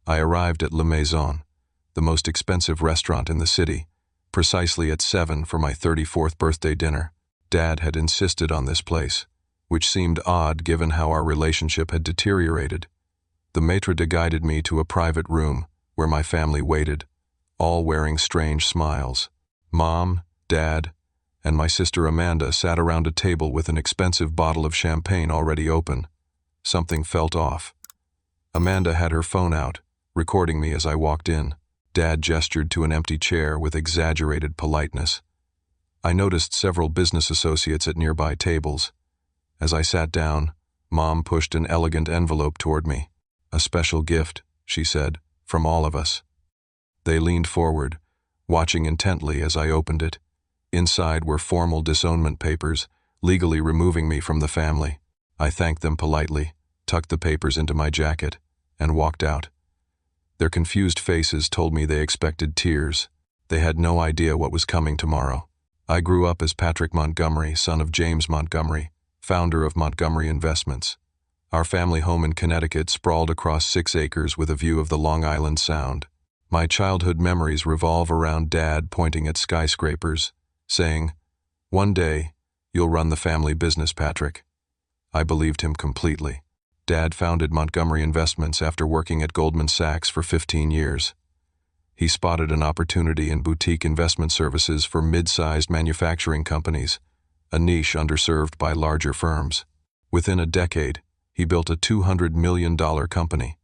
I arrived at La Maison, the most expensive restaurant in the city, precisely at 7 for my 34th birthday dinner. Dad had insisted on this place, which seemed odd given how our relationship had deteriorated. The maitre d' guided me to a private room where my family waited, all wearing strange smiles. Mom, Dad, and my sister Amanda sat around a table with an expensive bottle of champagne already open. Something felt off. Amanda had her phone out, recording me as I walked in. Dad gestured to an empty chair with exaggerated politeness. I noticed several business associates at nearby tables. As I sat down, Mom pushed an elegant envelope toward me. "A special gift," she said, "from all of us." They leaned forward, watching intently as I opened it. Inside were formal disownment papers, legally removing me from the family. I thanked them politely, tucked the papers into my jacket, and walked out. Their confused faces told me they expected tears. They had no idea what was coming tomorrow. I grew up as Patrick Montgomery, son of James Montgomery, founder of Montgomery Investments. Our family home in Connecticut sprawled across 6 acres with a view of the Long Island Sound. My childhood memories revolve around Dad pointing at skyscrapers, saying, "One day, you'll run the family business, Patrick." I believed him completely. Dad founded Montgomery Investments after working at Goldman Sachs for 15 years. He spotted an opportunity in boutique investment services for mid-sized manufacturing companies, a niche underserved by larger firms. Within a decade, he built a $200 million company.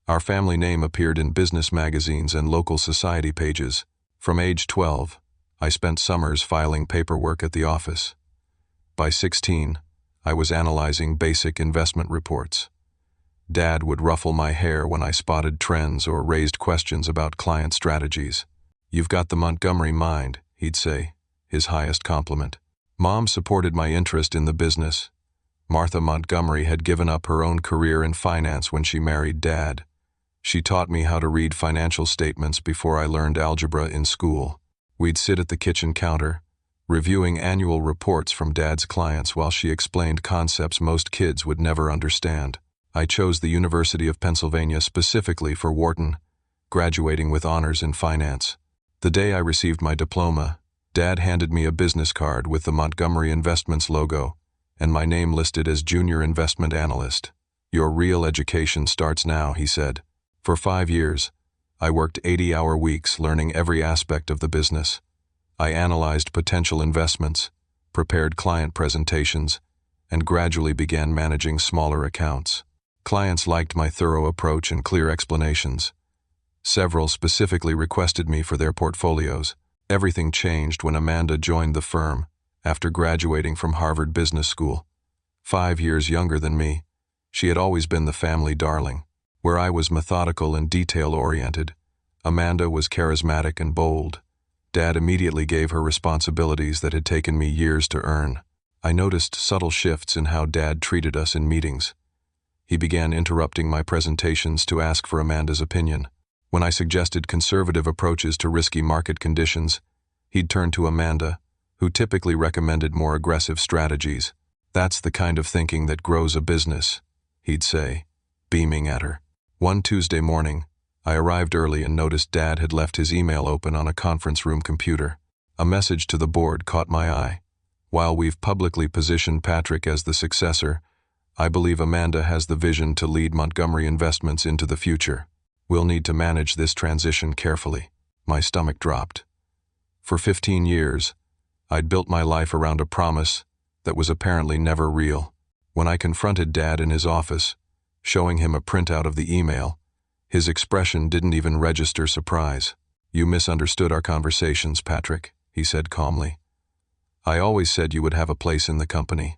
Our family name appeared in business magazines and local society pages. From age 12, I spent summers filing paperwork at the office. By 16, I was analyzing basic investment reports. Dad would ruffle my hair when I spotted trends or raised questions about client strategies. "You've got the Montgomery mind," he'd say, his highest compliment. Mom supported my interest in the business. Martha Montgomery had given up her own career in finance when she married Dad. She taught me how to read financial statements before I learned algebra in school. We'd sit at the kitchen counter, reviewing annual reports from Dad's clients while she explained concepts most kids would never understand. I chose the University of Pennsylvania specifically for Wharton, graduating with honors in finance. The day I received my diploma, Dad handed me a business card with the Montgomery Investments logo and my name listed as Junior Investment Analyst. "Your real education starts now," he said. For 5 years, I worked 80-hour weeks learning every aspect of the business. I analyzed potential investments, prepared client presentations, and gradually began managing smaller accounts. Clients liked my thorough approach and clear explanations. Several specifically requested me for their portfolios. Everything changed when Amanda joined the firm after graduating from Harvard Business School. 5 years younger than me, she had always been the family darling. Where I was methodical and detail-oriented, Amanda was charismatic and bold. Dad immediately gave her responsibilities that had taken me years to earn. I noticed subtle shifts in how Dad treated us in meetings. He began interrupting my presentations to ask for Amanda's opinion. When I suggested conservative approaches to risky market conditions, he'd turn to Amanda, who typically recommended more aggressive strategies. "That's the kind of thinking that grows a business," he'd say, beaming at her. One Tuesday morning, I arrived early and noticed Dad had left his email open on a conference room computer. A message to the board caught my eye. "While we've publicly positioned Patrick as the successor, I believe Amanda has the vision to lead Montgomery Investments into the future. We'll need to manage this transition carefully." My stomach dropped. For 15 years, I'd built my life around a promise that was apparently never real. When I confronted Dad in his office, showing him a printout of the email, his expression didn't even register surprise. "You misunderstood our conversations, Patrick," he said calmly. "I always said you would have a place in the company.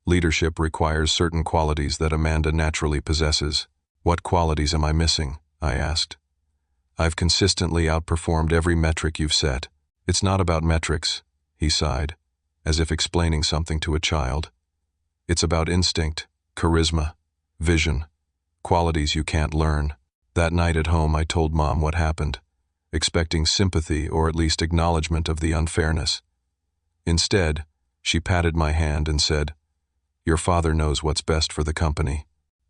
Leadership requires certain qualities that Amanda naturally possesses." "What qualities am I missing?" I asked. "I've consistently outperformed every metric you've set." "It's not about metrics," he sighed, as if explaining something to a child. "It's about instinct, charisma, vision, qualities you can't learn." That night at home I told Mom what happened, expecting sympathy or at least acknowledgement of the unfairness. Instead, she patted my hand and said, "Your father knows what's best for the company.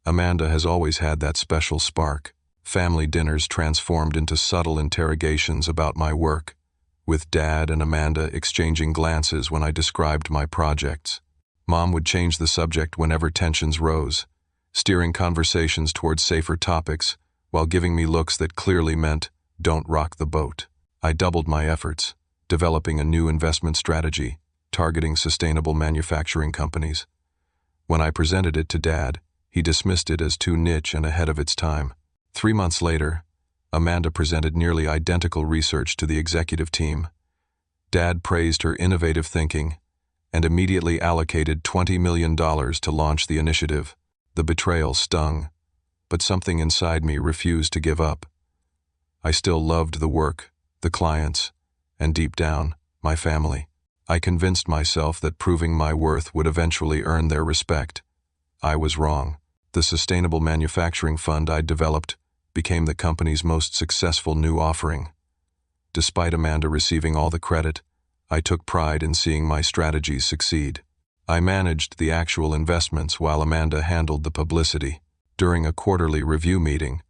Amanda has always had that special spark." Family dinners transformed into subtle interrogations about my work, with Dad and Amanda exchanging glances when I described my projects. Mom would change the subject whenever tensions rose, steering conversations towards safer topics while giving me looks that clearly meant, "Don't rock the boat." I doubled my efforts, developing a new investment strategy, targeting sustainable manufacturing companies. When I presented it to Dad, he dismissed it as too niche and ahead of its time. 3 months later, Amanda presented nearly identical research to the executive team. Dad praised her innovative thinking and immediately allocated $20 million to launch the initiative. The betrayal stung, but something inside me refused to give up. I still loved the work, the clients, and deep down, my family. I convinced myself that proving my worth would eventually earn their respect. I was wrong. The sustainable manufacturing fund I'd developed became the company's most successful new offering. Despite Amanda receiving all the credit, I took pride in seeing my strategies succeed. I managed the actual investments while Amanda handled the publicity. During a quarterly review meeting,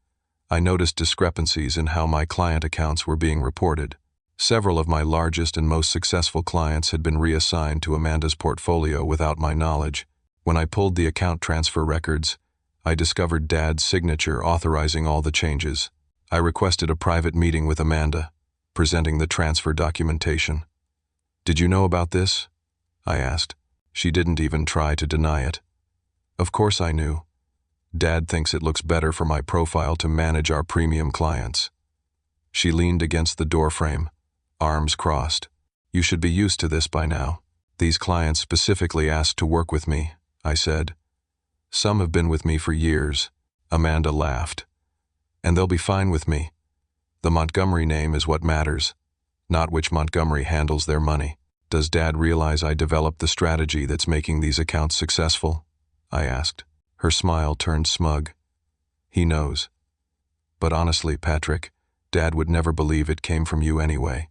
I noticed discrepancies in how my client accounts were being reported. Several of my largest and most successful clients had been reassigned to Amanda's portfolio without my knowledge. When I pulled the account transfer records, I discovered Dad's signature authorizing all the changes. I requested a private meeting with Amanda, presenting the transfer documentation. "Did you know about this?" I asked. She didn't even try to deny it. "Of course I knew. Dad thinks it looks better for my profile to manage our premium clients." She leaned against the doorframe, arms crossed. "You should be used to this by now. These clients specifically asked to work with me," I said. "Some have been with me for years." Amanda laughed. "And they'll be fine with me. The Montgomery name is what matters, not which Montgomery handles their money." "Does Dad realize I developed the strategy that's making these accounts successful?" I asked. Her smile turned smug. "He knows. But honestly, Patrick, Dad would never believe it came from you anyway.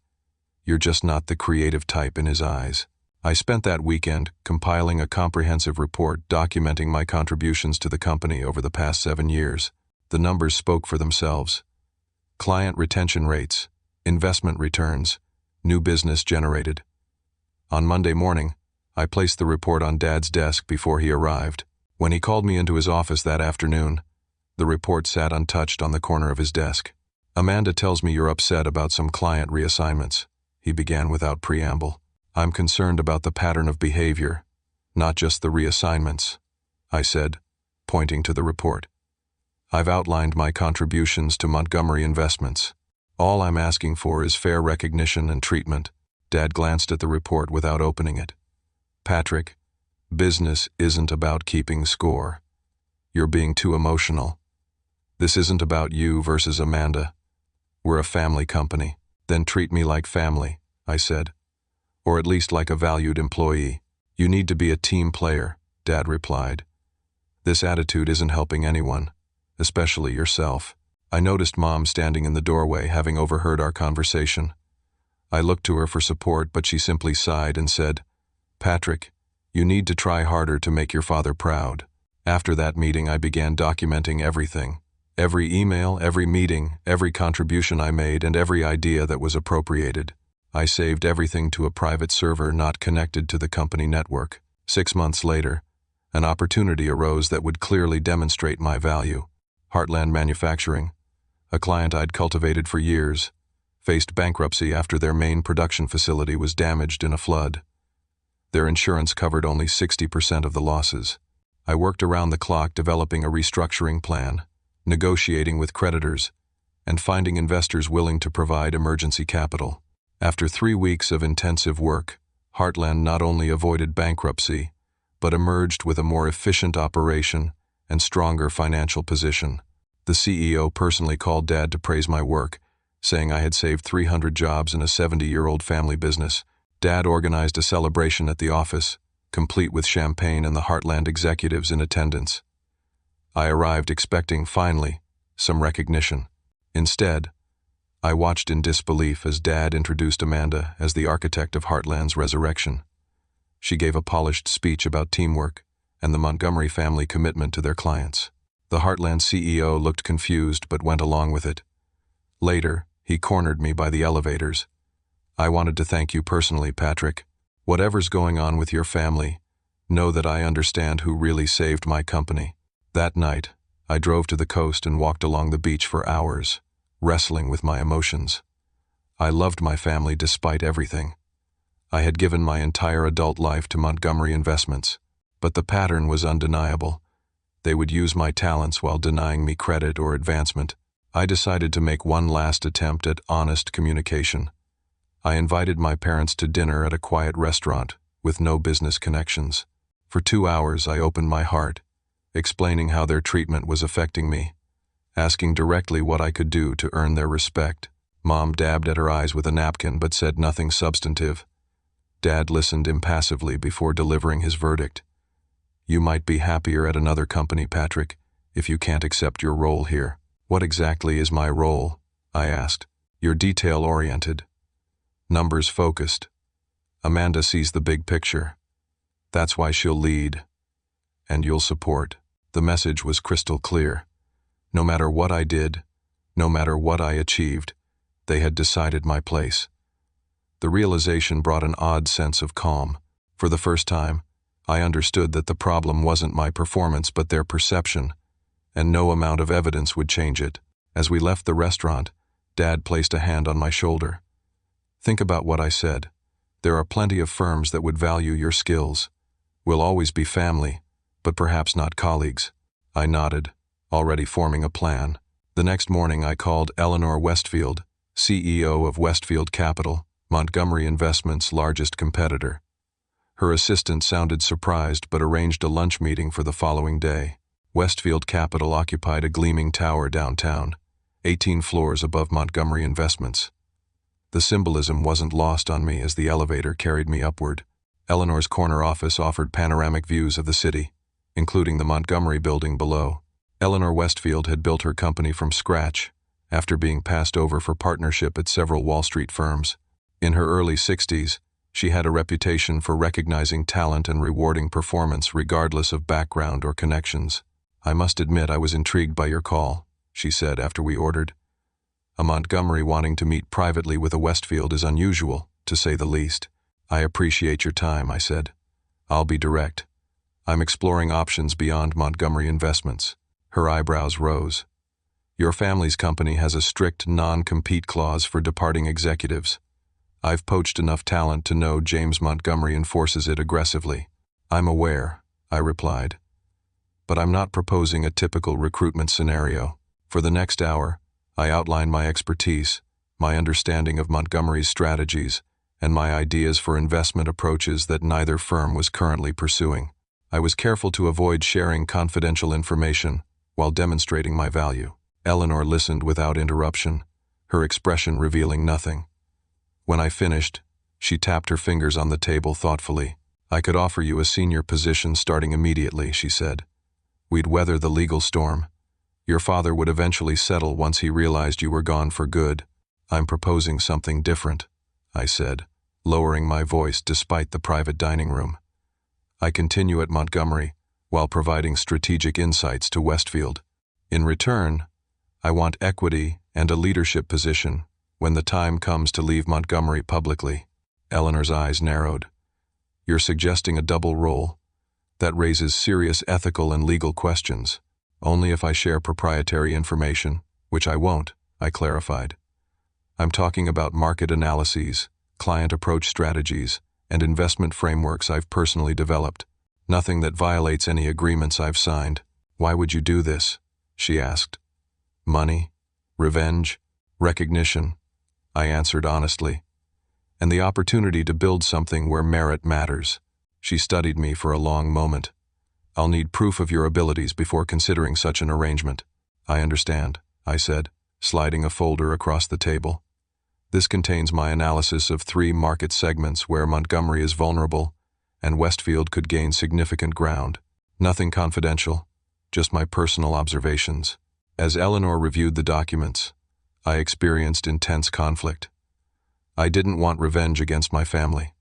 You're just not the creative type in his eyes." I spent that weekend compiling a comprehensive report documenting my contributions to the company over the past 7 years. The numbers spoke for themselves. Client retention rates, investment returns, new business generated. On Monday morning, I placed the report on Dad's desk before he arrived. When he called me into his office that afternoon, the report sat untouched on the corner of his desk. "Amanda tells me you're upset about some client reassignments," he began without preamble. "I'm concerned about the pattern of behavior, not just the reassignments," I said, pointing to the report. "I've outlined my contributions to Montgomery Investments. All I'm asking for is fair recognition and treatment." Dad glanced at the report without opening it. "Patrick, business isn't about keeping score. You're being too emotional. This isn't about you versus Amanda. We're a family company." "Then treat me like family," I said. "Or at least like a valued employee." "You need to be a team player," Dad replied. "This attitude isn't helping anyone, especially yourself." I noticed Mom standing in the doorway, having overheard our conversation. I looked to her for support, but she simply sighed and said, "Patrick, you need to try harder to make your father proud." After that meeting, I began documenting everything. Every email, every meeting, every contribution I made, and every idea that was appropriated. I saved everything to a private server not connected to the company network. 6 months later, an opportunity arose that would clearly demonstrate my value. Heartland Manufacturing, a client I'd cultivated for years, faced bankruptcy after their main production facility was damaged in a flood. Their insurance covered only 60% of the losses. I worked around the clock developing a restructuring plan, negotiating with creditors, and finding investors willing to provide emergency capital. After 3 weeks of intensive work, Heartland not only avoided bankruptcy, but emerged with a more efficient operation and stronger financial position. The CEO personally called Dad to praise my work, saying I had saved 300 jobs in a 70-year-old family business. Dad organized a celebration at the office, complete with champagne and the Heartland executives in attendance. I arrived expecting, finally, some recognition. Instead, I watched in disbelief as Dad introduced Amanda as the architect of Heartland's resurrection. She gave a polished speech about teamwork and the Montgomery family commitment to their clients. The Heartland CEO looked confused but went along with it. Later, he cornered me by the elevators. "I wanted to thank you personally, Patrick. Whatever's going on with your family, know that I understand who really saved my company." That night, I drove to the coast and walked along the beach for hours, wrestling with my emotions. I loved my family despite everything. I had given my entire adult life to Montgomery Investments, but the pattern was undeniable. They would use my talents while denying me credit or advancement. I decided to make one last attempt at honest communication. I invited my parents to dinner at a quiet restaurant with no business connections. For 2 hours, I opened my heart, explaining how their treatment was affecting me, asking directly what I could do to earn their respect. Mom dabbed at her eyes with a napkin but said nothing substantive. Dad listened impassively before delivering his verdict. "You might be happier at another company, Patrick, if you can't accept your role here." "What exactly is my role?" I asked. "You're detail-oriented, numbers-focused. Amanda sees the big picture. That's why she'll lead, and you'll support." The message was crystal clear. No matter what I did, no matter what I achieved, they had decided my place. The realization brought an odd sense of calm. For the first time, I understood that the problem wasn't my performance but their perception, and no amount of evidence would change it. As we left the restaurant, Dad placed a hand on my shoulder. "Think about what I said. There are plenty of firms that would value your skills. We'll always be family, but perhaps not colleagues." I nodded, already forming a plan. The next morning I called Eleanor Westfield, CEO of Westfield Capital, Montgomery Investments' largest competitor. Her assistant sounded surprised but arranged a lunch meeting for the following day. Westfield Capital occupied a gleaming tower downtown, 18 floors above Montgomery Investments. The symbolism wasn't lost on me as the elevator carried me upward. Eleanor's corner office offered panoramic views of the city, including the Montgomery building below. Eleanor Westfield had built her company from scratch, after being passed over for partnership at several Wall Street firms. In her early 60s, she had a reputation for recognizing talent and rewarding performance regardless of background or connections. "I must admit I was intrigued by your call," she said after we ordered. "A Montgomery wanting to meet privately with a Westfield is unusual, to say the least." "I appreciate your time," I said. "I'll be direct. I'm exploring options beyond Montgomery Investments." Her eyebrows rose. "Your family's company has a strict non-compete clause for departing executives. I've poached enough talent to know James Montgomery enforces it aggressively." "I'm aware," I replied. "But I'm not proposing a typical recruitment scenario." For the next hour, I outlined my expertise, my understanding of Montgomery's strategies, and my ideas for investment approaches that neither firm was currently pursuing. I was careful to avoid sharing confidential information while demonstrating my value. Eleanor listened without interruption, her expression revealing nothing. When I finished, she tapped her fingers on the table thoughtfully. "I could offer you a senior position starting immediately," she said. "We'd weather the legal storm. Your father would eventually settle once he realized you were gone for good." "I'm proposing something different," I said, lowering my voice despite the private dining room. "I continue at Montgomery while providing strategic insights to Westfield. In return, I want equity and a leadership position when the time comes to leave Montgomery publicly." Eleanor's eyes narrowed. "You're suggesting a double role? That raises serious ethical and legal questions." "Only if I share proprietary information, which I won't," I clarified. "I'm talking about market analyses, client approach strategies, and investment frameworks I've personally developed. Nothing that violates any agreements I've signed." "Why would you do this?" she asked. "Money, revenge, recognition," I answered honestly. "And the opportunity to build something where merit matters." She studied me for a long moment. "I'll need proof of your abilities before considering such an arrangement." "I understand," I said, sliding a folder across the table. "This contains my analysis of 3 market segments where Montgomery is vulnerable and Westfield could gain significant ground. Nothing confidential, just my personal observations." As Eleanor reviewed the documents, I experienced intense conflict. I didn't want revenge against my family.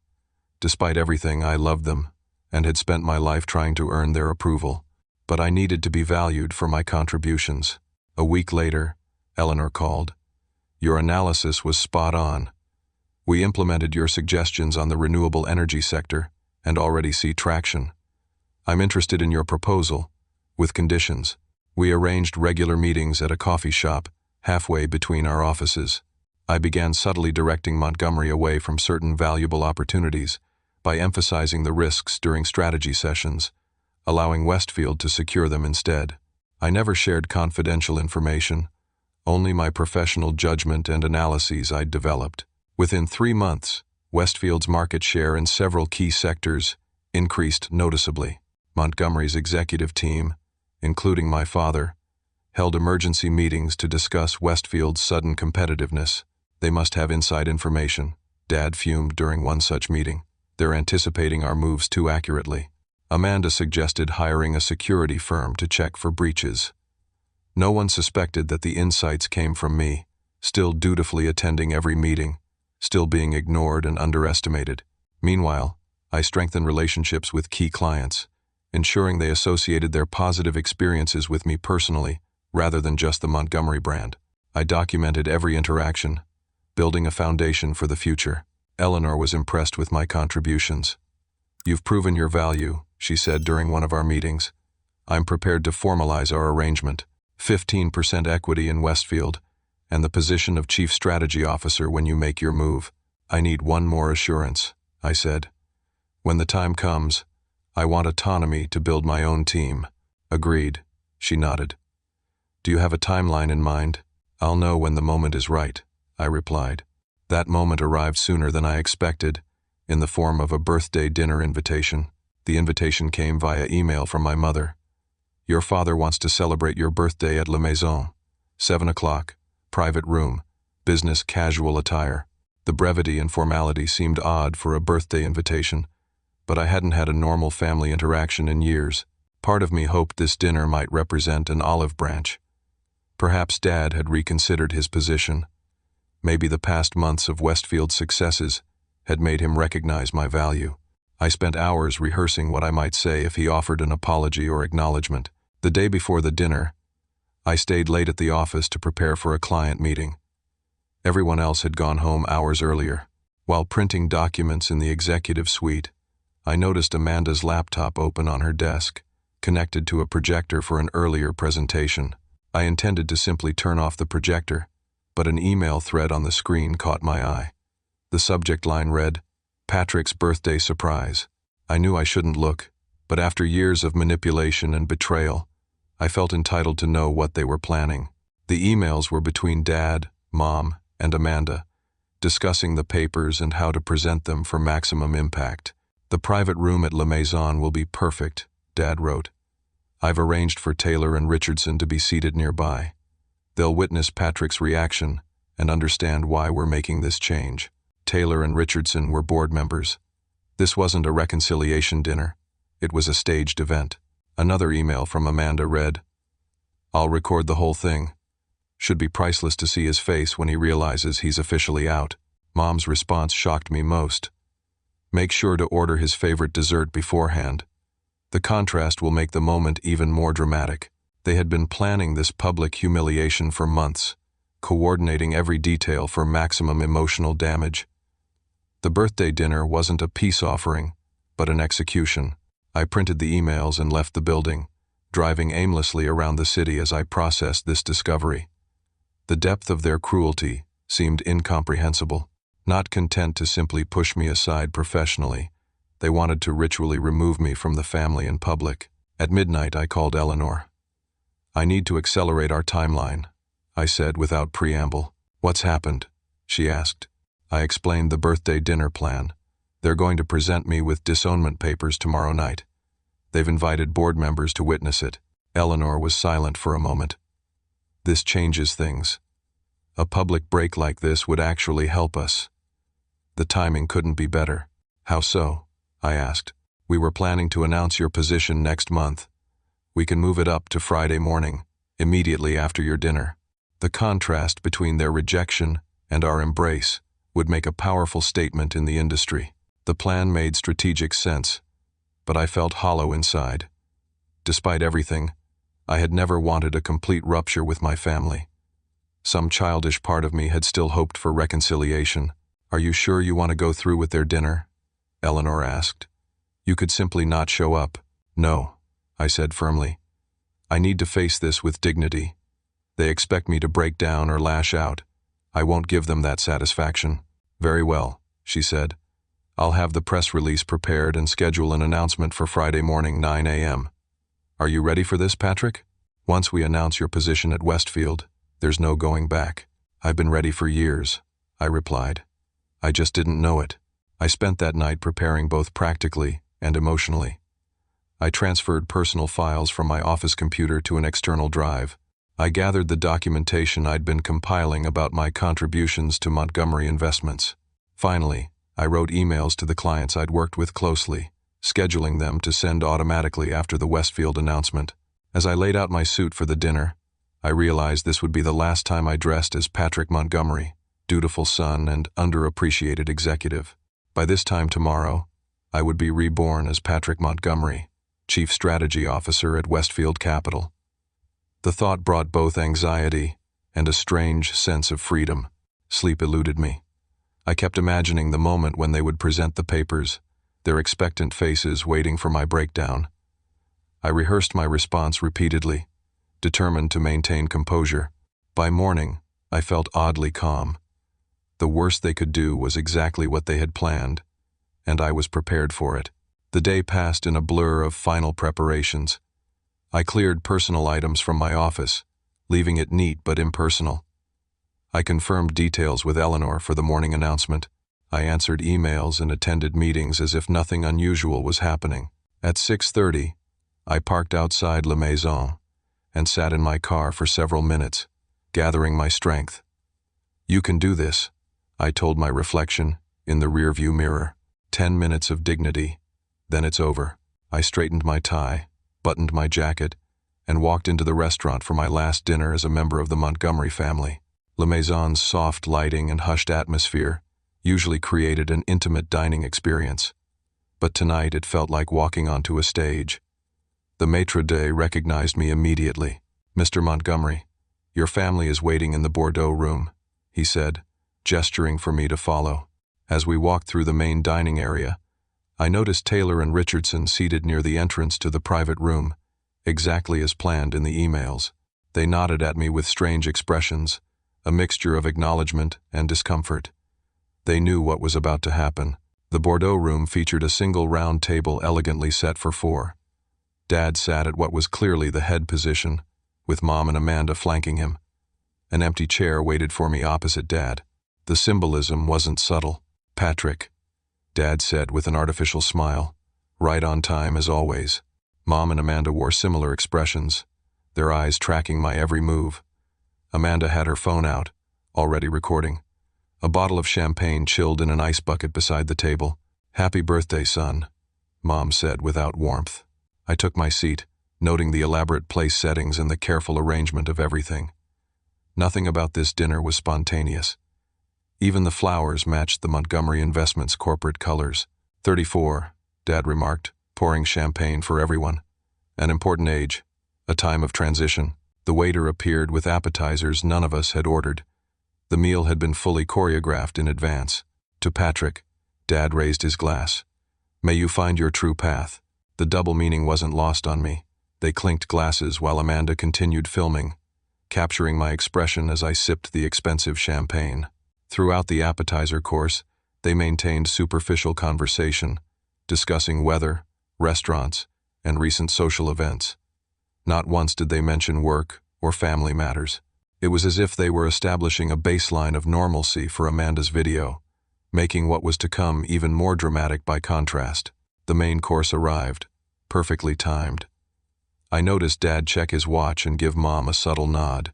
Despite everything, I loved them and had spent my life trying to earn their approval. but I needed to be valued for my contributions. A week later, Eleanor called. Your analysis was spot on. We implemented your suggestions on the renewable energy sector and already see traction. I'm interested in your proposal, with conditions. We arranged regular meetings at a coffee shop, halfway between our offices. I began subtly directing Montgomery away from certain valuable opportunities by emphasizing the risks during strategy sessions, allowing Westfield to secure them instead. I never shared confidential information, only my professional judgment and analyses I'd developed. Within 3 months, Westfield's market share in several key sectors increased noticeably. Montgomery's executive team, including my father, held emergency meetings to discuss Westfield's sudden competitiveness. They must have inside information, Dad fumed during one such meeting. They're anticipating our moves too accurately. Amanda suggested hiring a security firm to check for breaches. No one suspected that the insights came from me, still dutifully attending every meeting, still being ignored and underestimated. Meanwhile, I strengthened relationships with key clients, ensuring they associated their positive experiences with me personally, rather than just the Montgomery brand. I documented every interaction, building a foundation for the future. Eleanor was impressed with my contributions. You've proven your value, she said during one of our meetings. I'm prepared to formalize our arrangement. 15% equity in Westfield, and the position of Chief Strategy Officer when you make your move. I need one more assurance, I said. When the time comes, I want autonomy to build my own team. Agreed, she nodded. Do you have a timeline in mind? I'll know when the moment is right, I replied. That moment arrived sooner than I expected, in the form of a birthday dinner invitation. The invitation came via email from my mother. Your father wants to celebrate your birthday at La Maison. 7 o'clock, private room, business casual attire. The brevity and formality seemed odd for a birthday invitation, but I hadn't had a normal family interaction in years. Part of me hoped this dinner might represent an olive branch. Perhaps Dad had reconsidered his position. Maybe the past months of Westfield's successes had made him recognize my value. I spent hours rehearsing what I might say if he offered an apology or acknowledgement. The day before the dinner, I stayed late at the office to prepare for a client meeting. Everyone else had gone home hours earlier. While printing documents in the executive suite, I noticed Amanda's laptop open on her desk, connected to a projector for an earlier presentation. I intended to simply turn off the projector, but an email thread on the screen caught my eye. The subject line read, Patrick's birthday surprise. I knew I shouldn't look, but after years of manipulation and betrayal, I felt entitled to know what they were planning. The emails were between Dad, Mom, and Amanda, discussing the papers and how to present them for maximum impact. The private room at La Maison will be perfect, Dad wrote. I've arranged for Taylor and Richardson to be seated nearby. They'll witness Patrick's reaction and understand why we're making this change. Taylor and Richardson were board members. This wasn't a reconciliation dinner. It was a staged event. Another email from Amanda read, I'll record the whole thing. Should be priceless to see his face when he realizes he's officially out. Mom's response shocked me most. Make sure to order his favorite dessert beforehand. The contrast will make the moment even more dramatic. They had been planning this public humiliation for months, coordinating every detail for maximum emotional damage. The birthday dinner wasn't a peace offering, but an execution. I printed the emails and left the building, driving aimlessly around the city as I processed this discovery. The depth of their cruelty seemed incomprehensible. Not content to simply push me aside professionally, they wanted to ritually remove me from the family in public. At midnight, I called Eleanor. I need to accelerate our timeline, I said without preamble. What's happened? She asked. I explained the birthday dinner plan. They're going to present me with disownment papers tomorrow night. They've invited board members to witness it. Eleanor was silent for a moment. This changes things. A public break like this would actually help us. The timing couldn't be better. How so? I asked. We were planning to announce your position next month. We can move it up to Friday morning, immediately after your dinner. The contrast between their rejection and our embrace would make a powerful statement in the industry. The plan made strategic sense, but I felt hollow inside. Despite everything, I had never wanted a complete rupture with my family. Some childish part of me had still hoped for reconciliation. "Are you sure you want to go through with their dinner?" Eleanor asked. "You could simply not show up." "No," I said firmly. "I need to face this with dignity. They expect me to break down or lash out. I won't give them that satisfaction." "Very well," she said. "I'll have the press release prepared and schedule an announcement for Friday morning, 9 a.m. Are you ready for this, Patrick? Once we announce your position at Westfield, there's no going back." "I've been ready for years," I replied. "I just didn't know it." I spent that night preparing both practically and emotionally. I transferred personal files from my office computer to an external drive. I gathered the documentation I'd been compiling about my contributions to Montgomery Investments. Finally, I wrote emails to the clients I'd worked with closely, scheduling them to send automatically after the Westfield announcement. As I laid out my suit for the dinner, I realized this would be the last time I dressed as Patrick Montgomery, dutiful son and underappreciated executive. By this time tomorrow, I would be reborn as Patrick Montgomery, Chief Strategy Officer at Westfield Capital. The thought brought both anxiety and a strange sense of freedom. Sleep eluded me. I kept imagining the moment when they would present the papers, their expectant faces waiting for my breakdown. I rehearsed my response repeatedly, determined to maintain composure. By morning, I felt oddly calm. The worst they could do was exactly what they had planned, and I was prepared for it. The day passed in a blur of final preparations. I cleared personal items from my office, leaving it neat but impersonal. I confirmed details with Eleanor for the morning announcement. I answered emails and attended meetings as if nothing unusual was happening. At 6:30, I parked outside La Maison and sat in my car for several minutes, gathering my strength. "You can do this," I told my reflection in the rearview mirror. 10 minutes of dignity, then it's over. I straightened my tie, buttoned my jacket, and walked into the restaurant for my last dinner as a member of the Montgomery family. La Maison's soft lighting and hushed atmosphere usually created an intimate dining experience, but tonight it felt like walking onto a stage. The maitre d' recognized me immediately. "Mr. Montgomery, your family is waiting in the Bordeaux room," he said, gesturing for me to follow. As we walked through the main dining area, I noticed Taylor and Richardson seated near the entrance to the private room, exactly as planned in the emails. They nodded at me with strange expressions, a mixture of acknowledgement and discomfort. They knew what was about to happen. The Bordeaux room featured a single round table elegantly set for 4. Dad sat at what was clearly the head position, with Mom and Amanda flanking him. An empty chair waited for me opposite Dad. The symbolism wasn't subtle. "Patrick," Dad said with an artificial smile, "right on time as always." Mom and Amanda wore similar expressions, their eyes tracking my every move. Amanda had her phone out, already recording. A bottle of champagne chilled in an ice bucket beside the table. "Happy birthday, son," Mom said without warmth. I took my seat, noting the elaborate place settings and the careful arrangement of everything. Nothing about this dinner was spontaneous. Even the flowers matched the Montgomery Investments corporate colors. 34, Dad remarked, pouring champagne for everyone. "An important age, a time of transition." The waiter appeared with appetizers none of us had ordered. The meal had been fully choreographed in advance. To Patrick, Dad raised his glass. "May you find your true path." The double meaning wasn't lost on me. They clinked glasses while Amanda continued filming, capturing my expression as I sipped the expensive champagne. Throughout the appetizer course, they maintained superficial conversation, discussing weather, restaurants, and recent social events. Not once did they mention work or family matters. It was as if they were establishing a baseline of normalcy for Amanda's video, making what was to come even more dramatic by contrast. The main course arrived, perfectly timed. I noticed Dad check his watch and give Mom a subtle nod.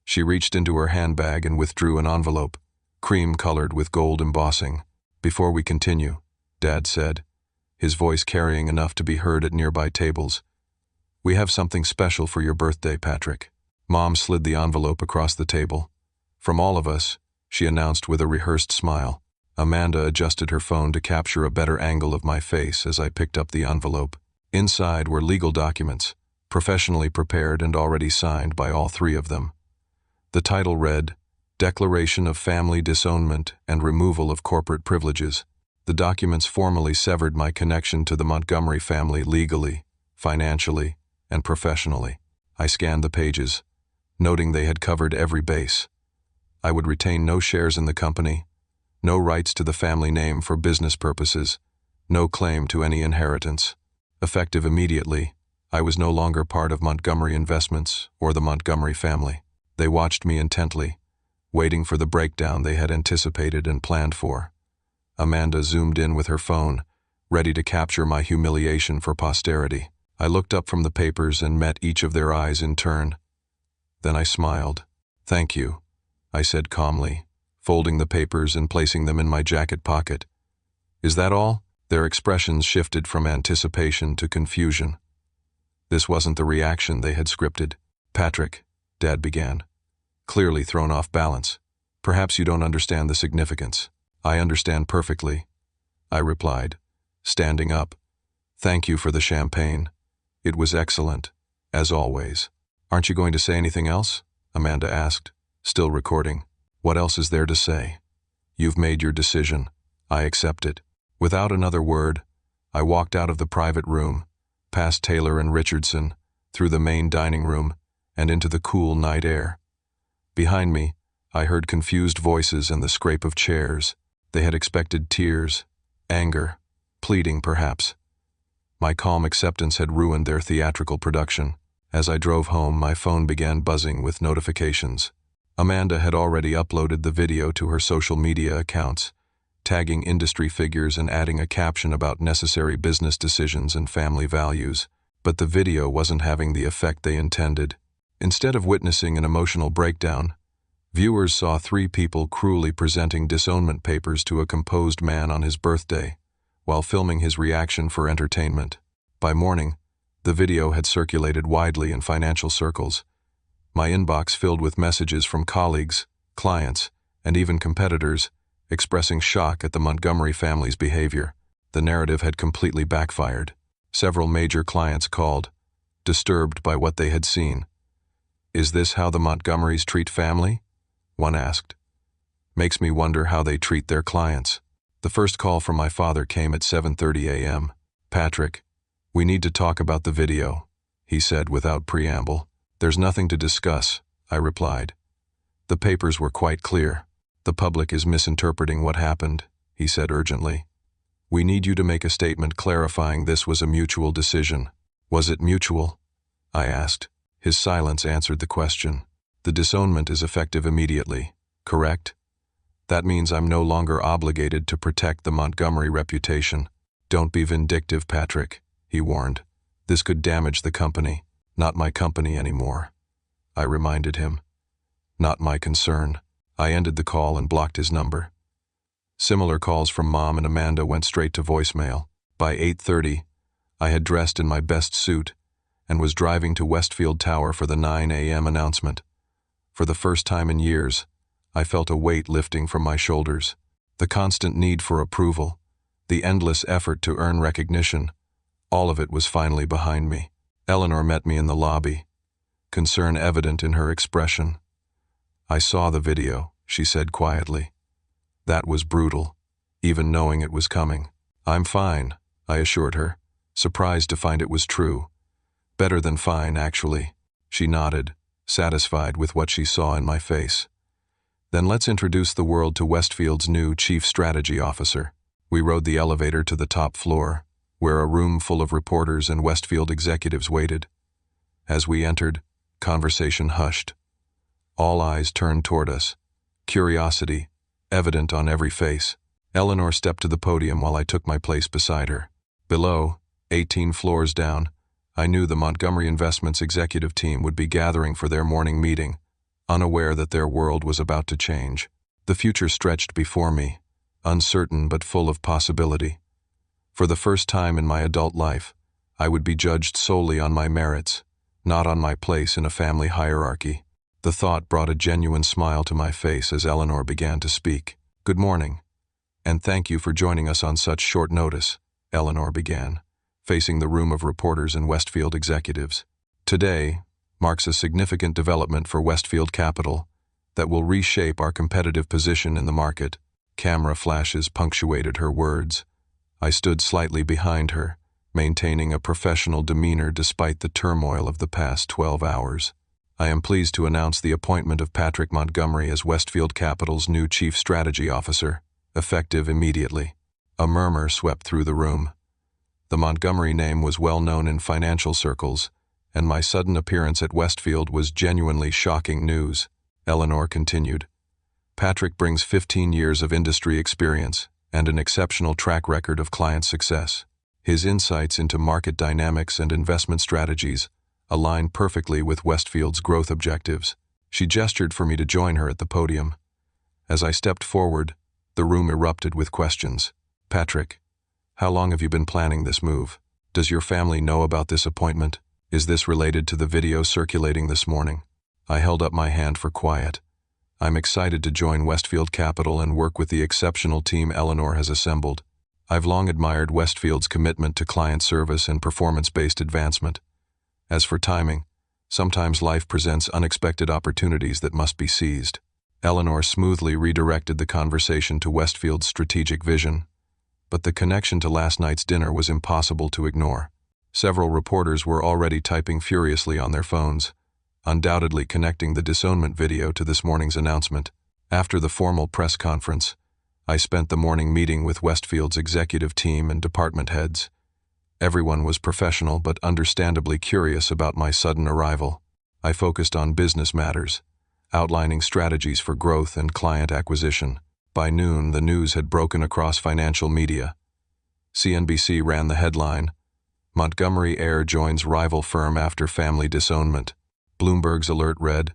She reached into her handbag and withdrew an envelope, cream-colored with gold embossing. "Before we continue," Dad said, his voice carrying enough to be heard at nearby tables, "we have something special for your birthday, Patrick." Mom slid the envelope across the table. "From all of us," she announced with a rehearsed smile. Amanda adjusted her phone to capture a better angle of my face as I picked up the envelope. Inside were legal documents, professionally prepared and already signed by all three of them. The title read, Declaration of Family Disownment and Removal of Corporate Privileges. The documents formally severed my connection to the Montgomery family legally, financially, and professionally. I scanned the pages, noting they had covered every base. I would retain no shares in the company, no rights to the family name for business purposes, no claim to any inheritance. Effective immediately, I was no longer part of Montgomery Investments or the Montgomery family. They watched me intently, waiting for the breakdown they had anticipated and planned for. Amanda zoomed in with her phone, ready to capture my humiliation for posterity. I looked up from the papers and met each of their eyes in turn. Then I smiled. "Thank you," I said calmly, folding the papers and placing them in my jacket pocket. "Is that all?" Their expressions shifted from anticipation to confusion. This wasn't the reaction they had scripted. "Patrick," Dad began, clearly thrown off balance. "Perhaps you don't understand the significance." "I understand perfectly," I replied, standing up. "Thank you for the champagne. It was excellent, as always." "Aren't you going to say anything else?" Amanda asked, still recording. "What else is there to say? You've made your decision. I accept it." Without another word, I walked out of the private room, past Taylor and Richardson, through the main dining room, and into the cool night air. Behind me, I heard confused voices and the scrape of chairs. They had expected tears, anger, pleading perhaps. My calm acceptance had ruined their theatrical production. As I drove home, my phone began buzzing with notifications. Amanda had already uploaded the video to her social media accounts, tagging industry figures and adding a caption about necessary business decisions and family values. But the video wasn't having the effect they intended. Instead of witnessing an emotional breakdown, viewers saw three people cruelly presenting disownment papers to a composed man on his birthday, while filming his reaction for entertainment. By morning, the video had circulated widely in financial circles, my inbox filled with messages from colleagues, clients, and even competitors, expressing shock at the Montgomery family's behavior. The narrative had completely backfired. Several major clients called, disturbed by what they had seen. "Is this how the Montgomerys treat family?" one asked. "Makes me wonder how they treat their clients." The first call from my father came at 7:30 a.m. "Patrick, we need to talk about the video," he said without preamble. "There's nothing to discuss," I replied. "The papers were quite clear. The public is misinterpreting what happened," he said urgently. "We need you to make a statement clarifying this was a mutual decision." "Was it mutual?" I asked. His silence answered the question. "The disownment is effective immediately, correct? That means I'm no longer obligated to protect the Montgomery reputation." "Don't be vindictive, Patrick," he warned. "This could damage the company. Not my company anymore," I reminded him. "Not my concern." I ended the call and blocked his number. Similar calls from Mom and Amanda went straight to voicemail. By 8:30, I had dressed in my best suit and was driving to Westfield Tower for the 9 a.m. announcement. For the first time in years, I felt a weight lifting from my shoulders. The constant need for approval, the endless effort to earn recognition, all of it was finally behind me. Eleanor met me in the lobby, concern evident in her expression. "I saw the video," she said quietly. "That was brutal, even knowing it was coming." "I'm fine," I assured her, surprised to find it was true. "Better than fine, actually." She nodded, satisfied with what she saw in my face. "Then let's introduce the world to Westfield's new Chief Strategy Officer." We rode the elevator to the top floor, where a room full of reporters and Westfield executives waited. As we entered, conversation hushed. All eyes turned toward us, curiosity evident on every face. Eleanor stepped to the podium while I took my place beside her. Below, 18 floors down, I knew the Montgomery Investments executive team would be gathering for their morning meeting, unaware that their world was about to change. The future stretched before me, uncertain but full of possibility. For the first time in my adult life, I would be judged solely on my merits, not on my place in a family hierarchy. The thought brought a genuine smile to my face as Eleanor began to speak. "Good morning, and thank you for joining us on such short notice," Eleanor began, facing the room of reporters and Westfield executives. Today marks a significant development for Westfield Capital that will reshape our competitive position in the market. Camera flashes punctuated her words. I stood slightly behind her, maintaining a professional demeanor despite the turmoil of the past 12 hours. I am pleased to announce the appointment of Patrick Montgomery as Westfield Capital's new Chief Strategy Officer, effective immediately. A murmur swept through the room. The Montgomery name was well known in financial circles, and my sudden appearance at Westfield was genuinely shocking news. Eleanor continued. Patrick brings 15 years of industry experience and an exceptional track record of client success. His insights into market dynamics and investment strategies align perfectly with Westfield's growth objectives. She gestured for me to join her at the podium. As I stepped forward, the room erupted with questions. Patrick, how long have you been planning this move? Does your family know about this appointment? Is this related to the video circulating this morning? I held up my hand for quiet. I'm excited to join Westfield Capital and work with the exceptional team Eleanor has assembled. I've long admired Westfield's commitment to client service and performance-based advancement. As for timing, sometimes life presents unexpected opportunities that must be seized. Eleanor smoothly redirected the conversation to Westfield's strategic vision, but the connection to last night's dinner was impossible to ignore. Several reporters were already typing furiously on their phones, undoubtedly connecting the Disownment video to this morning's announcement. After the formal press conference, I spent the morning meeting with Westfield's executive team and department heads. Everyone was professional but understandably curious about my sudden arrival. I focused on business matters, outlining strategies for growth and client acquisition. By noon, the news had broken across financial media. CNBC ran the headline, "Montgomery heir joins rival firm after family disownment." Bloomberg's alert read,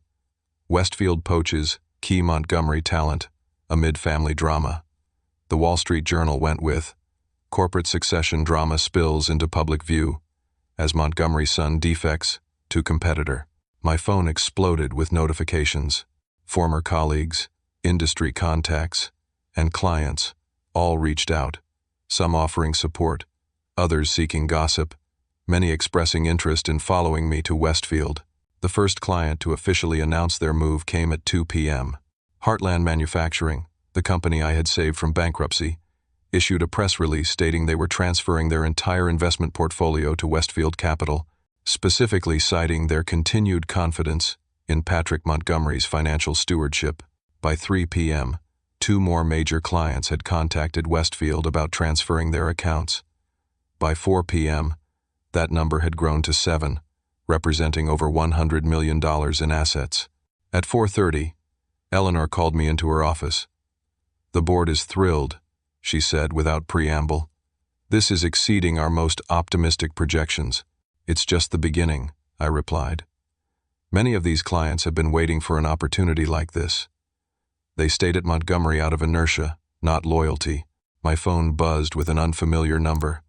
"Westfield poaches key Montgomery talent amid family drama." The Wall Street Journal went with, "Corporate succession drama spills into public view as Montgomery's son defects to competitor." My phone exploded with notifications. Former colleagues, industry contacts, and clients all reached out, some offering support, others seeking gossip, many expressing interest in following me to Westfield. The first client to officially announce their move came at 2 p.m. Heartland Manufacturing, the company I had saved from bankruptcy, issued a press release stating they were transferring their entire investment portfolio to Westfield Capital, specifically citing their continued confidence in Patrick Montgomery's financial stewardship. By 3 p.m., 2 more major clients had contacted Westfield about transferring their accounts. By 4 p.m., that number had grown to 7, representing over $100 million in assets. At 4:30, Eleanor called me into her office. "The board is thrilled," she said without preamble. "This is exceeding our most optimistic projections." "It's just the beginning," I replied. "Many of these clients have been waiting for an opportunity like this. They stayed at Montgomery out of inertia, not loyalty." My phone buzzed with an unfamiliar number.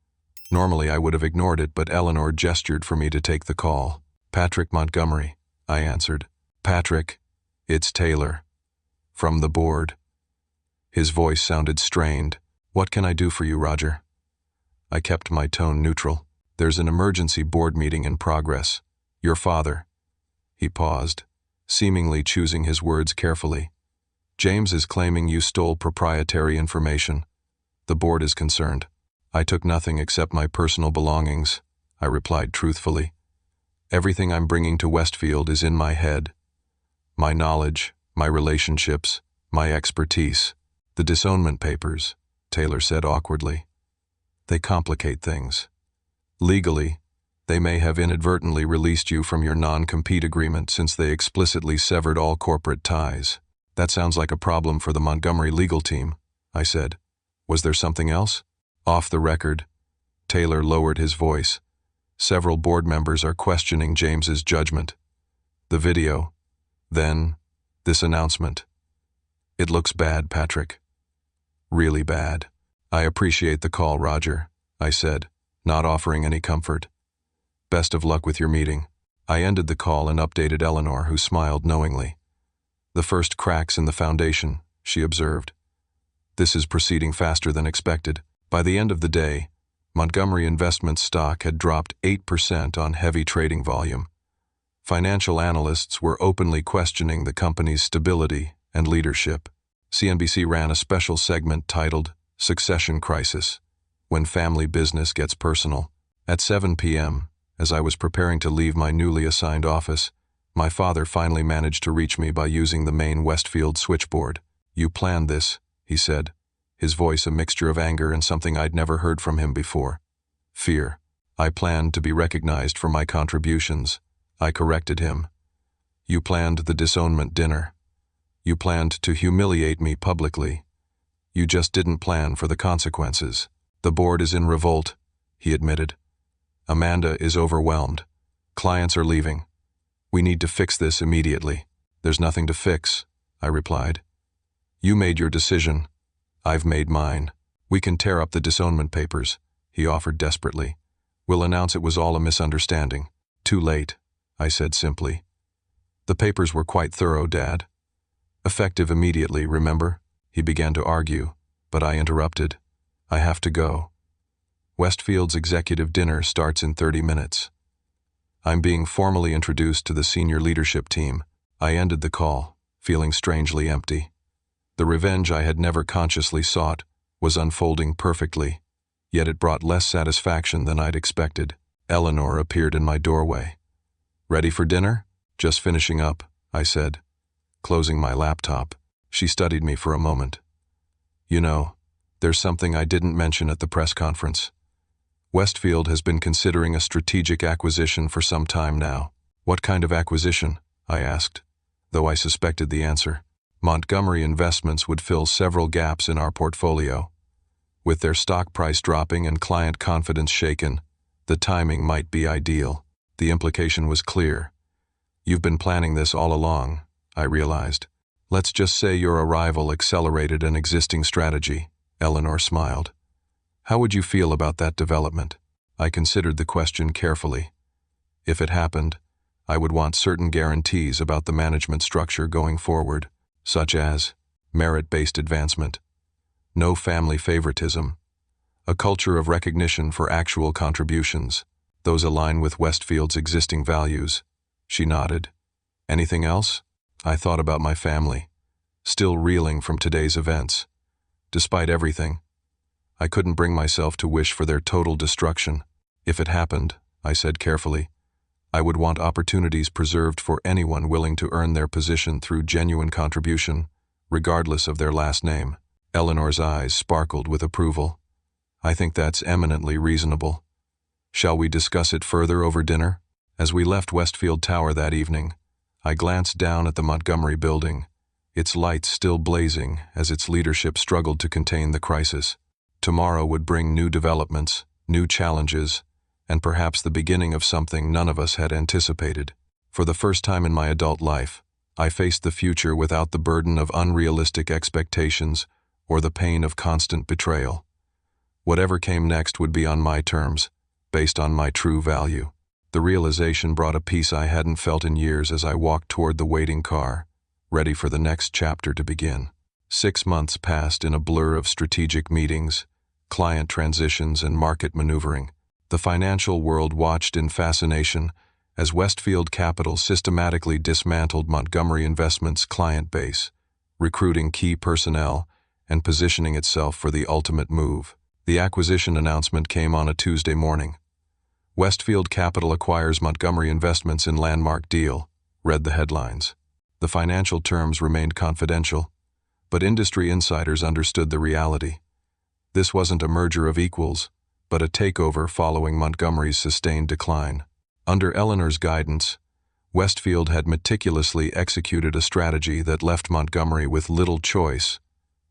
Normally I would have ignored it, but Eleanor gestured for me to take the call. "Patrick Montgomery," I answered. "Patrick, it's Taylor. From the board." His voice sounded strained. "What can I do for you, Roger?" I kept my tone neutral. "There's an emergency board meeting in progress. Your father." He paused, seemingly choosing his words carefully. "James is claiming you stole proprietary information. The board is concerned." "I took nothing except my personal belongings," I replied truthfully. "Everything I'm bringing to Westfield is in my head. My knowledge, my relationships, my expertise." "The Disownment papers," Taylor said awkwardly. "They complicate things. Legally, they may have inadvertently released you from your non-compete agreement since they explicitly severed all corporate ties." "That sounds like a problem for the Montgomery legal team," I said. "Was there something else?" "Off the record," Taylor lowered his voice. "Several board members are questioning James's judgment. The video, then this announcement. It looks bad, Patrick. Really bad." "I appreciate the call, Roger," I said, not offering any comfort. "Best of luck with your meeting." I ended the call and updated Eleanor, who smiled knowingly. "The first cracks in the foundation," she observed. "This is proceeding faster than expected." By the end of the day, Montgomery Investments stock had dropped 8% on heavy trading volume. Financial analysts were openly questioning the company's stability and leadership. CNBC ran a special segment titled Succession Crisis, When Family Business Gets Personal. At 7 p.m., as I was preparing to leave my newly assigned office, my father finally managed to reach me by using the main Westfield switchboard. "You planned this," he said, his voice a mixture of anger and something I'd never heard from him before. Fear. "I planned to be recognized for my contributions," I corrected him. "You planned the Disownment dinner. You planned to humiliate me publicly. You just didn't plan for the consequences." "The board is in revolt," he admitted. "Amanda is overwhelmed. Clients are leaving. We need to fix this immediately." "There's nothing to fix," I replied. "You made your decision. I've made mine. We can tear up the disownment papers," he offered desperately. "We'll announce it was all a misunderstanding." "Too late," I said simply. "The papers were quite thorough, Dad. Effective immediately, remember?" He began to argue, but I interrupted. "I have to go. Westfield's executive dinner starts in 30 minutes. I'm being formally introduced to the senior leadership team." I ended the call, feeling strangely empty. The revenge I had never consciously sought was unfolding perfectly, yet it brought less satisfaction than I'd expected. Eleanor appeared in my doorway. "Ready for dinner?" "Just finishing up," I said, closing my laptop. She studied me for a moment. "You know, there's something I didn't mention at the press conference. Westfield has been considering a strategic acquisition for some time now." "What kind of acquisition?" I asked, though I suspected the answer. Montgomery Investments would fill several gaps in our portfolio. With their stock price dropping and client confidence shaken, the timing might be ideal. The implication was clear. "You've been planning this all along," I realized. "Let's just say your arrival accelerated an existing strategy," Eleanor smiled. "How would you feel about that development?" I considered the question carefully. If it happened, I would want certain guarantees about the management structure going forward, such as merit-based advancement, no family favoritism, a culture of recognition for actual contributions. Those align with Westfield's existing values. She nodded. "Anything else?" I thought about my family, still reeling from today's events. Despite everything, I couldn't bring myself to wish for their total destruction. "If it happened," I said carefully, "I would want opportunities preserved for anyone willing to earn their position through genuine contribution, regardless of their last name." Eleanor's eyes sparkled with approval. "I think that's eminently reasonable. Shall we discuss it further over dinner?" As we left Westfield Tower that evening, I glanced down at the Montgomery building, its lights still blazing as its leadership struggled to contain the crisis. Tomorrow would bring new developments, new challenges, and perhaps the beginning of something none of us had anticipated. For the first time in my adult life, I faced the future without the burden of unrealistic expectations or the pain of constant betrayal. Whatever came next would be on my terms, based on my true value. The realization brought a peace I hadn't felt in years as I walked toward the waiting car, ready for the next chapter to begin. 6 months passed in a blur of strategic meetings, client transitions, and market maneuvering. The financial world watched in fascination as Westfield Capital systematically dismantled Montgomery Investments' client base, recruiting key personnel and positioning itself for the ultimate move. The acquisition announcement came on a Tuesday morning. "Westfield Capital acquires Montgomery Investments in landmark deal," read the headlines. The financial terms remained confidential, but industry insiders understood the reality. This wasn't a merger of equals, but a takeover following Montgomery's sustained decline. Under Eleanor's guidance, Westfield had meticulously executed a strategy that left Montgomery with little choice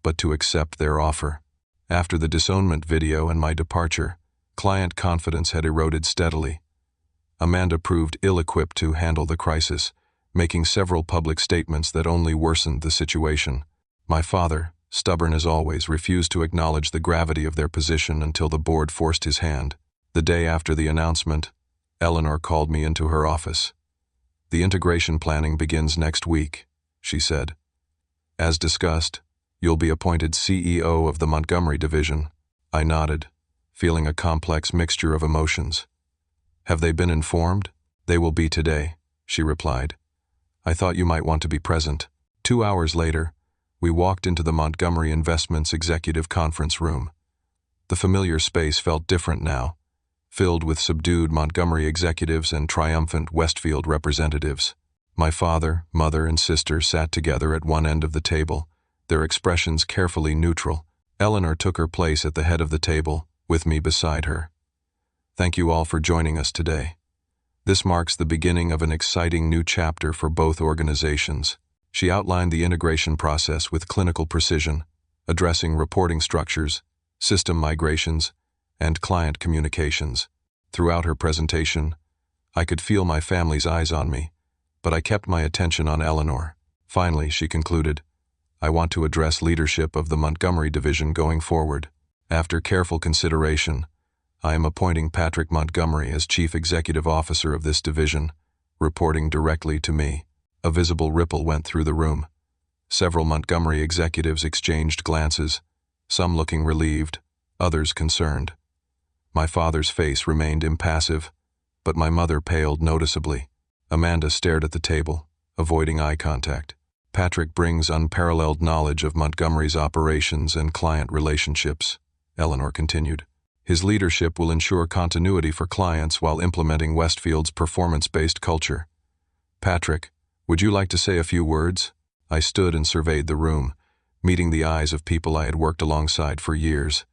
but to accept their offer. After the disownment video and my departure, client confidence had eroded steadily. Amanda proved ill-equipped to handle the crisis, making several public statements that only worsened the situation. My father, stubborn as always, refused to acknowledge the gravity of their position until the board forced his hand. The day after the announcement, Eleanor called me into her office. "The integration planning begins next week," she said. "As discussed, you'll be appointed CEO of the Montgomery division." I nodded, feeling a complex mixture of emotions. "Have they been informed?" "They will be today," she replied. "I thought you might want to be present." 2 hours later, we walked into the Montgomery Investments Executive Conference Room. The familiar space felt different now, filled with subdued Montgomery executives and triumphant Westfield representatives. My father, mother, and sister sat together at one end of the table, their expressions carefully neutral. Eleanor took her place at the head of the table, with me beside her. "Thank you all for joining us today. This marks the beginning of an exciting new chapter for both organizations." She outlined the integration process with clinical precision, addressing reporting structures, system migrations, and client communications. Throughout her presentation, I could feel my family's eyes on me, but I kept my attention on Eleanor. Finally, she concluded, "I want to address leadership of the Montgomery division going forward. After careful consideration, I am appointing Patrick Montgomery as Chief Executive Officer of this division, reporting directly to me." A visible ripple went through the room. Several Montgomery executives exchanged glances, some looking relieved, others concerned. My father's face remained impassive, but my mother paled noticeably. Amanda stared at the table, avoiding eye contact. "Patrick brings unparalleled knowledge of Montgomery's operations and client relationships," Eleanor continued. "His leadership will ensure continuity for clients while implementing Westfield's performance-based culture. Patrick, would you like to say a few words?" I stood and surveyed the room, meeting the eyes of people I had worked alongside for years.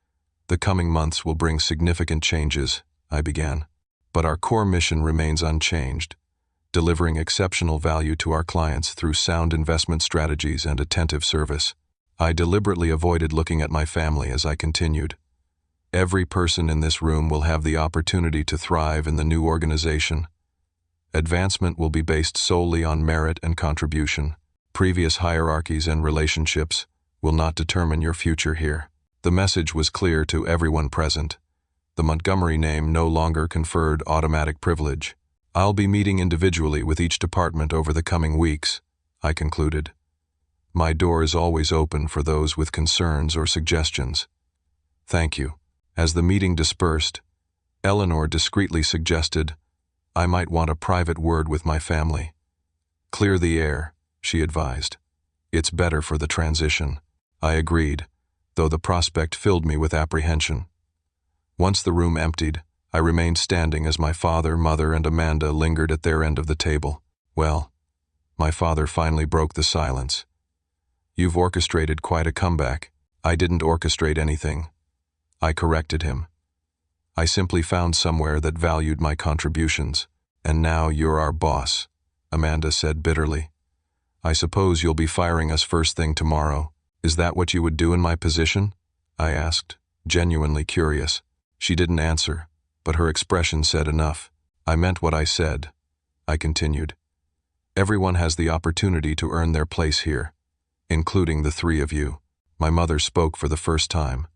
"The coming months will bring significant changes," I began. "But our core mission remains unchanged, delivering exceptional value to our clients through sound investment strategies and attentive service." I deliberately avoided looking at my family as I continued. "Every person in this room will have the opportunity to thrive in the new organization. Advancement will be based solely on merit and contribution. Previous hierarchies and relationships will not determine your future here." The message was clear to everyone present. The Montgomery name no longer conferred automatic privilege. "I'll be meeting individually with each department over the coming weeks," I concluded. "My door is always open for those with concerns or suggestions." "Thank you." As the meeting dispersed, Eleanor discreetly suggested, "I might want a private word with my family." "Clear the air," she advised. "It's better for the transition." I agreed, though the prospect filled me with apprehension. Once the room emptied, I remained standing as my father, mother, and Amanda lingered at their end of the table. "Well," my father finally broke the silence. "You've orchestrated quite a comeback." "I didn't orchestrate anything," I corrected him. "I simply found somewhere that valued my contributions. And now you're our boss," Amanda said bitterly. "I suppose you'll be firing us first thing tomorrow. Is that what you would do in my position?" I asked, genuinely curious. She didn't answer, but her expression said enough. "I meant what I said," I continued. "Everyone has the opportunity to earn their place here, including the three of you." My mother spoke for the first time.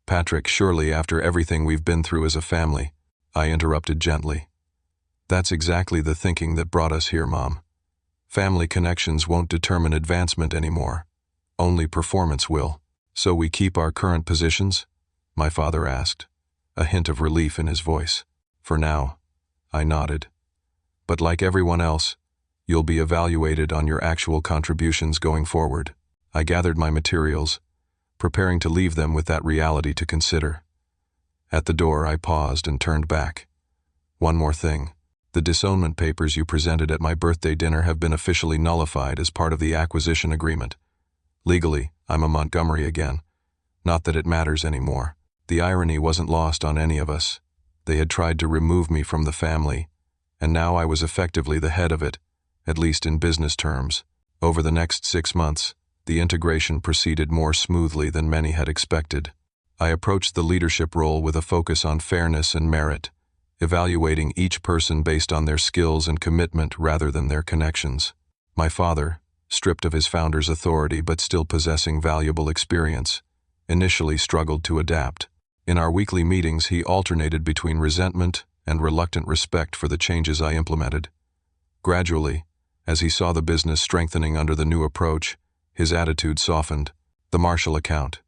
"Patrick, surely after everything we've been through as a family," I interrupted gently. "That's exactly the thinking that brought us here, Mom. Family connections won't determine advancement anymore. Only performance will." "So we keep our current positions?" my father asked, a hint of relief in his voice. "For now," I nodded. "But like everyone else, you'll be evaluated on your actual contributions going forward." I gathered my materials, preparing to leave them with that reality to consider. At the door, I paused and turned back. "One more thing. The disownment papers you presented at my birthday dinner have been officially nullified as part of the acquisition agreement. Legally, I'm a Montgomery again. Not that it matters anymore." The irony wasn't lost on any of us. They had tried to remove me from the family, and now I was effectively the head of it, at least in business terms. Over the next 6 months, the integration proceeded more smoothly than many had expected. I approached the leadership role with a focus on fairness and merit, evaluating each person based on their skills and commitment rather than their connections. My father, stripped of his founder's authority but still possessing valuable experience, initially struggled to adapt. In our weekly meetings, he alternated between resentment and reluctant respect for the changes I implemented. Gradually, as he saw the business strengthening under the new approach, his attitude softened. "The Marshall account,"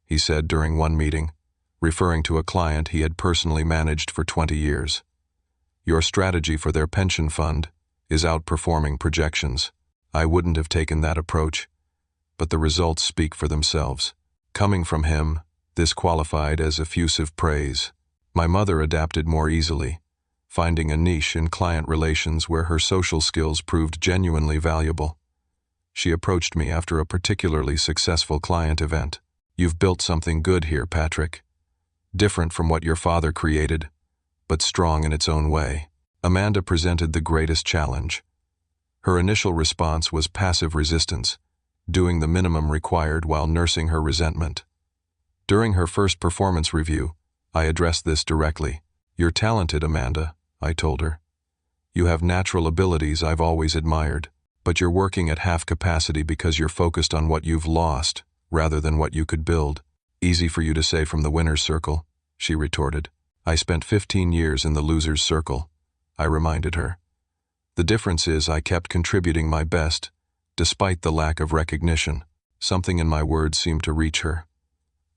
he said during one meeting. referring to a client he had personally managed for 20 years. Your strategy for their pension fund is outperforming projections. I wouldn't have taken that approach, but the results speak for themselves. Coming from him, this qualified as effusive praise. My mother adapted more easily, finding a niche in client relations where her social skills proved genuinely valuable. She approached me after a particularly successful client event. "You've built something good here, Patrick. Different from what your father created, but strong in its own way." Amanda presented the greatest challenge. Her initial response was passive resistance, doing the minimum required while nursing her resentment. During her first performance review, I addressed this directly. "You're talented, Amanda," I told her. "You have natural abilities I've always admired, but you're working at half capacity because you're focused on what you've lost rather than what you could build." "Easy for you to say from the winner's circle," she retorted. "I spent 15 years in the loser's circle," I reminded her. "The difference is I kept contributing my best, despite the lack of recognition." Something in my words seemed to reach her.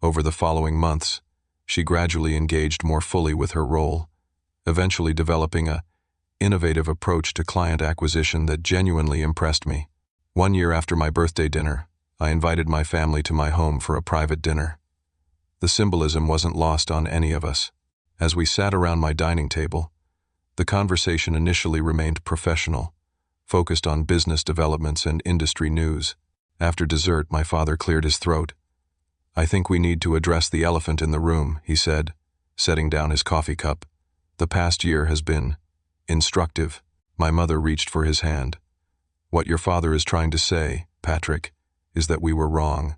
Over the following months, she gradually engaged more fully with her role, eventually developing an innovative approach to client acquisition that genuinely impressed me. One year after my birthday dinner, I invited my family to my home for a private dinner. The symbolism wasn't lost on any of us. As we sat around my dining table, the conversation initially remained professional, focused on business developments and industry news. After dessert, my father cleared his throat. "I think we need to address the elephant in the room," he said, setting down his coffee cup. "The past year has been instructive." My mother reached for his hand. "What your father is trying to say, Patrick, is that we were wrong.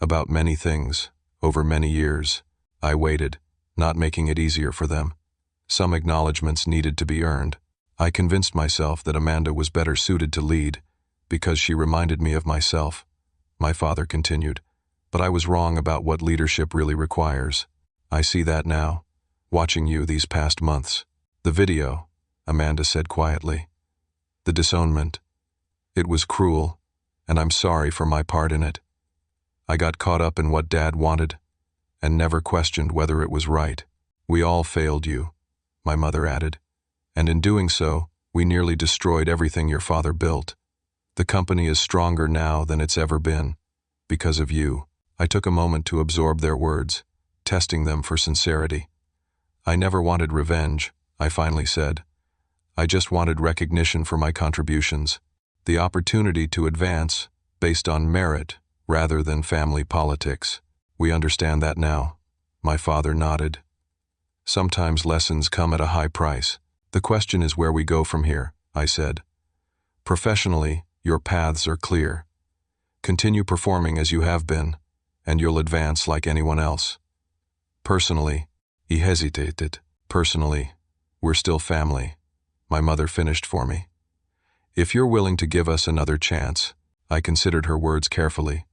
About many things, over many years." I waited, not making it easier for them. Some acknowledgments needed to be earned. I convinced myself that Amanda was better suited to lead, because she reminded me of myself. My father continued, "But I was wrong about what leadership really requires. I see that now, watching you these past months." "The video," Amanda said quietly. "The disownment. It was cruel, and I'm sorry for my part in it. I got caught up in what Dad wanted, and never questioned whether it was right. We all failed you," my mother added, "and in doing so, we nearly destroyed everything your father built. The company is stronger now than it's ever been, because of you." I took a moment to absorb their words, testing them for sincerity. "I never wanted revenge," I finally said. "I just wanted recognition for my contributions, the opportunity to advance based on merit rather than family politics." "We understand that now," my father nodded. "Sometimes lessons come at a high price. The question is where we go from here," I said. "Professionally, your paths are clear. Continue performing as you have been, and you'll advance like anyone else. Personally," he hesitated. "Personally, we're still family," my mother finished for me. "If you're willing to give us another chance," I considered her words carefully.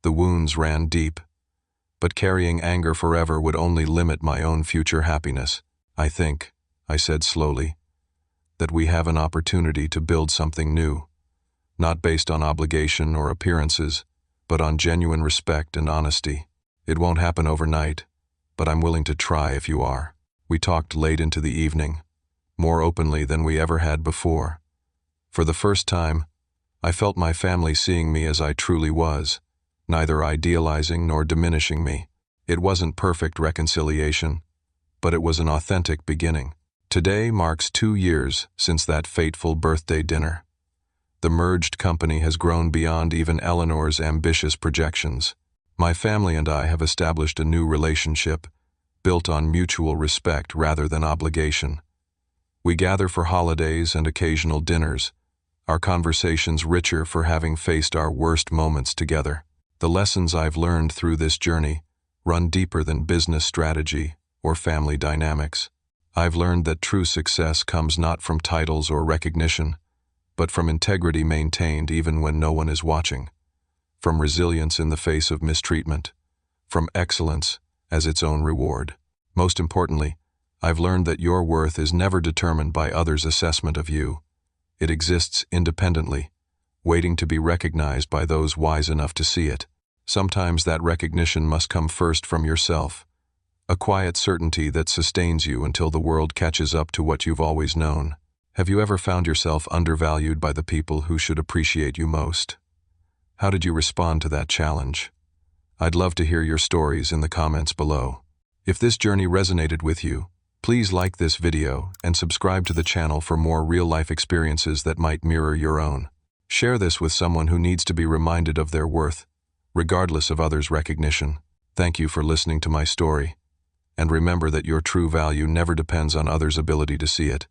The wounds ran deep, but carrying anger forever would only limit my own future happiness. "I think," I said slowly, "that we have an opportunity to build something new, not based on obligation or appearances, but on genuine respect and honesty. It won't happen overnight, but I'm willing to try if you are." We talked late into the evening, more openly than we ever had before. For the first time, I felt my family seeing me as I truly was, neither idealizing nor diminishing me. It wasn't perfect reconciliation, but it was an authentic beginning. Today marks 2 years since that fateful birthday dinner. The merged company has grown beyond even Eleanor's ambitious projections. My family and I have established a new relationship, built on mutual respect rather than obligation. We gather for holidays and occasional dinners, our conversations richer for having faced our worst moments together. The lessons I've learned through this journey run deeper than business strategy or family dynamics. I've learned that true success comes not from titles or recognition, but from integrity maintained even when no one is watching, from resilience in the face of mistreatment, from excellence as its own reward. Most importantly, I've learned that your worth is never determined by others' assessment of you. It exists independently, waiting to be recognized by those wise enough to see it. Sometimes that recognition must come first from yourself, A quiet certainty that sustains you until the world catches up to what you've always known. Have you ever found yourself undervalued by the people who should appreciate you most? How did you respond to that challenge? I'd love to hear your stories in the comments below. If this journey resonated with you, please like this video and subscribe to the channel for more real-life experiences that might mirror your own. Share this with someone who needs to be reminded of their worth, regardless of others' recognition. Thank you for listening to my story. And remember that your true value never depends on others' ability to see it.